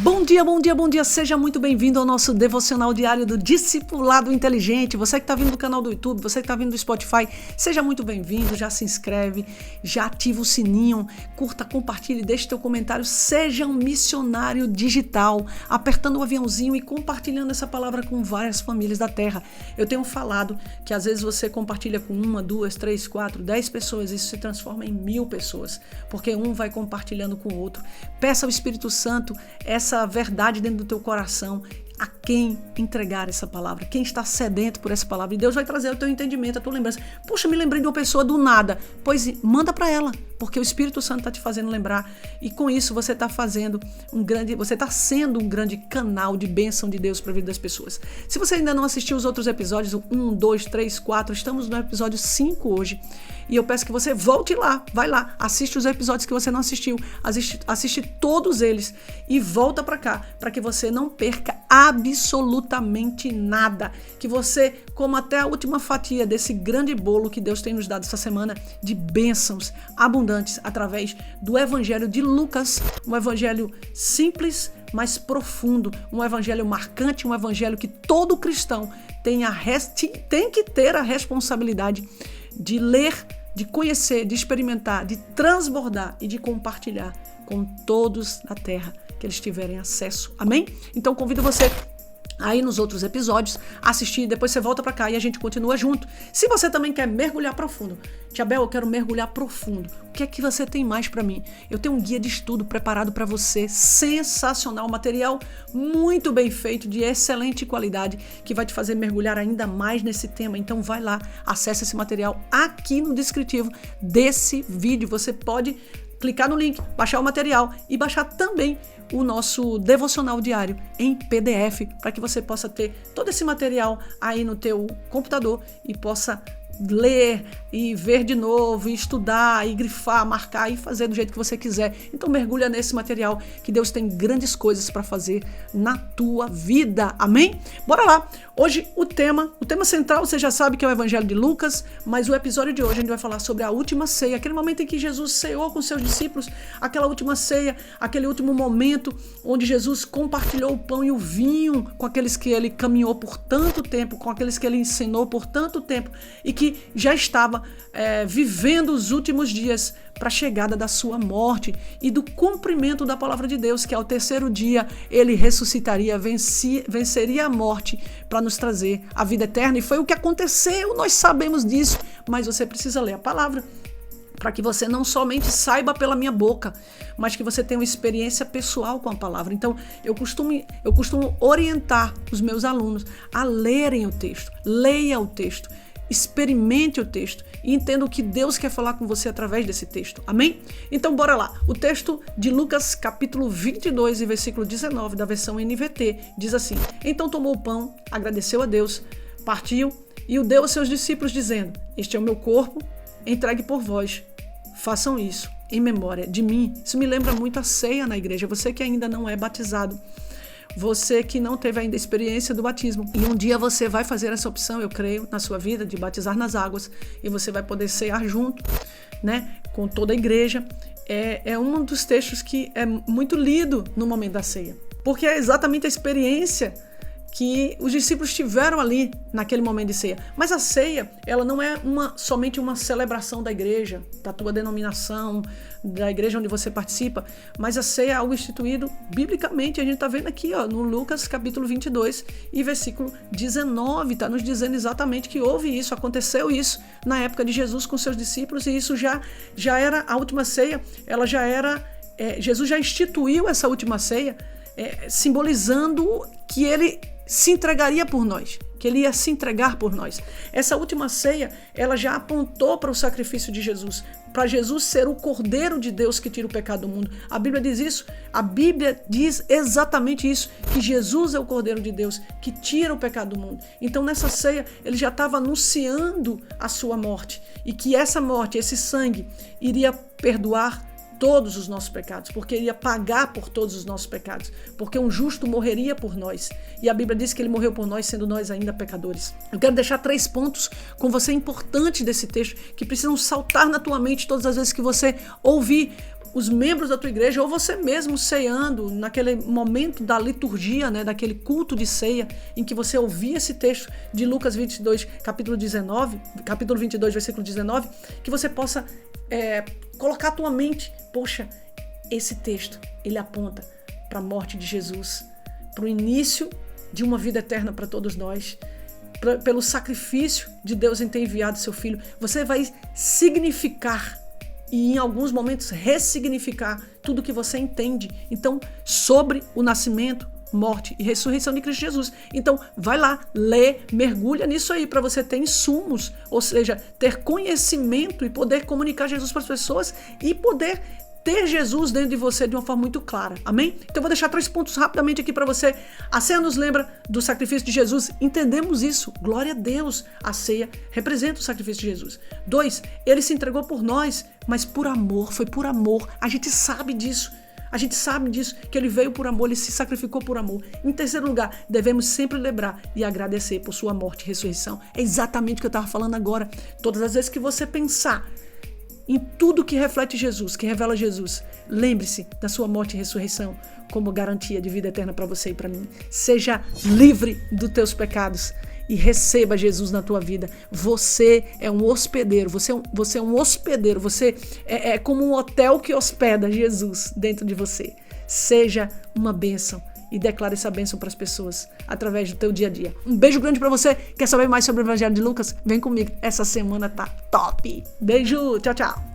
Bom dia, bom dia, bom dia. Seja muito bem-vindo ao nosso devocional diário do Discipulado Inteligente. Você que está vindo do canal do YouTube, você que está vindo do Spotify, seja muito bem-vindo. Já se inscreve, já ativa o sininho, curta, compartilhe, deixe teu comentário. Seja um missionário digital, apertando o aviãozinho e compartilhando essa palavra com várias famílias da terra. Eu tenho falado que às vezes você compartilha com 1, 2, 3, 4, 10 pessoas, isso se transforma em 1000 pessoas, porque um vai compartilhando com o outro. Peça ao Espírito Santo essa verdade dentro do teu coração, a quem entregar essa palavra, quem está sedento por essa palavra, e Deus vai trazer o teu entendimento, a tua lembrança. Puxa, me lembrei de uma pessoa do nada, pois manda para ela, porque o Espírito Santo está te fazendo lembrar, e com isso você está sendo um grande canal de bênção de Deus para a vida das pessoas. Se você ainda não assistiu os outros episódios, 1, 2, 3, 4, estamos no episódio 5 hoje, e eu peço que você volte lá, vai lá, assiste os episódios que você não assistiu, assiste todos eles e volta para cá, para que você não perca absolutamente nada, que você coma até a última fatia desse grande bolo que Deus tem nos dado essa semana de bênçãos abundantes através do Evangelho de Lucas, um evangelho simples, mas profundo, um evangelho marcante, um evangelho que todo cristão tem que ter a responsabilidade de ler, de conhecer, de experimentar, de transbordar e de compartilhar com todos na terra que eles tiverem acesso. Amém? Então convido você aí nos outros episódios, assistir, depois você volta pra cá e a gente continua junto. Se você também quer mergulhar profundo, Tia Bel, eu quero mergulhar profundo. O que é que você tem mais pra mim? Eu tenho um guia de estudo preparado pra você, sensacional, material muito bem feito, de excelente qualidade, que vai te fazer mergulhar ainda mais nesse tema. Então vai lá, acessa esse material aqui no descritivo desse vídeo. Você pode clicar no link, baixar o material e baixar também o nosso devocional diário em PDF, para que você possa ter todo esse material aí no teu computador e possa ler e ver de novo, e estudar, e grifar, marcar e fazer do jeito que você quiser. Então mergulha nesse material, que Deus tem grandes coisas para fazer na tua vida. Amém? Bora lá! Hoje o tema central, você já sabe que é o Evangelho de Lucas, mas o episódio de hoje a gente vai falar sobre a última ceia, aquele momento em que Jesus ceou com seus discípulos, aquela última ceia, aquele último momento onde Jesus compartilhou o pão e o vinho com aqueles que ele caminhou por tanto tempo, com aqueles que ele ensinou por tanto tempo, e que já estava vivendo os últimos dias para a chegada da sua morte e do cumprimento da palavra de Deus, que ao terceiro dia ele ressuscitaria, venceria a morte para nos trazer a vida eterna. E foi o que aconteceu, nós sabemos disso, mas você precisa ler a palavra, para que você não somente saiba pela minha boca, mas que você tenha uma experiência pessoal com a palavra. Então, eu costumo orientar os meus alunos a lerem o texto, leia o texto, experimente o texto e entenda o que Deus quer falar com você através desse texto. Amém? Então, bora lá. O texto de Lucas, capítulo 22 e versículo 19, da versão NVT, diz assim: Então tomou o pão, agradeceu a Deus, partiu e o deu aos seus discípulos, dizendo: Este é o meu corpo, entregue por vós. Façam isso em memória de mim. Isso me lembra muito a ceia na igreja. Você que ainda não é batizado, você que não teve ainda a experiência do batismo, e um dia você vai fazer essa opção, eu creio, na sua vida, de batizar nas águas, e você vai poder cear junto, né, com toda a igreja. É um dos textos que é muito lido no momento da ceia, porque é exatamente a experiência que os discípulos tiveram ali naquele momento de ceia. Mas a ceia, ela não é somente uma celebração da igreja, da tua denominação, da igreja onde você participa, mas a ceia é algo instituído biblicamente. A gente está vendo aqui, no Lucas capítulo 22 e versículo 19, está nos dizendo exatamente que houve isso, aconteceu isso na época de Jesus com seus discípulos, e isso já era a última ceia, ela já era, Jesus já instituiu essa última ceia, simbolizando que ele se entregaria por nós, que ele ia se entregar por nós. Essa última ceia, ela já apontou para o sacrifício de Jesus, para Jesus ser o Cordeiro de Deus que tira o pecado do mundo. A Bíblia diz isso, a Bíblia diz exatamente isso, que Jesus é o Cordeiro de Deus que tira o pecado do mundo. Então nessa ceia, ele já estava anunciando a sua morte, e que essa morte, esse sangue, iria perdoar todos os nossos pecados, porque ele ia pagar por todos os nossos pecados, porque um justo morreria por nós, e a Bíblia diz que ele morreu por nós, sendo nós ainda pecadores. Eu quero deixar 3 pontos com você importantes desse texto, que precisam saltar na tua mente todas as vezes que você ouvir os membros da tua igreja, ou você mesmo ceando, naquele momento da liturgia, né, daquele culto de ceia, em que você ouvia esse texto de Lucas 22, capítulo 22, versículo 19, que você possa colocar a tua mente, poxa, esse texto, ele aponta para a morte de Jesus, para o início de uma vida eterna para todos nós, pelo sacrifício de Deus em ter enviado seu Filho. Você vai significar e em alguns momentos ressignificar tudo que você entende, então, sobre o nascimento, morte e ressurreição de Cristo Jesus. Então, vai lá, lê, mergulha nisso aí para você ter insumos, ou seja, ter conhecimento e poder comunicar Jesus para as pessoas e poder ter Jesus dentro de você de uma forma muito clara. Amém? Então eu vou deixar 3 pontos rapidamente aqui para você. A ceia nos lembra do sacrifício de Jesus. Entendemos isso. Glória a Deus. A ceia representa o sacrifício de Jesus. 2, ele se entregou por nós, mas por amor. Foi por amor. A gente sabe disso. A gente sabe disso, que ele veio por amor, ele se sacrificou por amor. Em terceiro lugar, devemos sempre lembrar e agradecer por sua morte e ressurreição. É exatamente o que eu estava falando agora. Todas as vezes que você pensar em tudo que reflete Jesus, que revela Jesus, lembre-se da sua morte e ressurreição como garantia de vida eterna para você e para mim. Seja livre dos teus pecados e receba Jesus na tua vida. Você é um hospedeiro, você é um hospedeiro, você é como um hotel que hospeda Jesus dentro de você. Seja uma bênção e declare essa bênção para as pessoas através do teu dia a dia. Um beijo grande para você. Quer saber mais sobre o Evangelho de Lucas? Vem comigo. Essa semana tá top. Beijo. Tchau, tchau.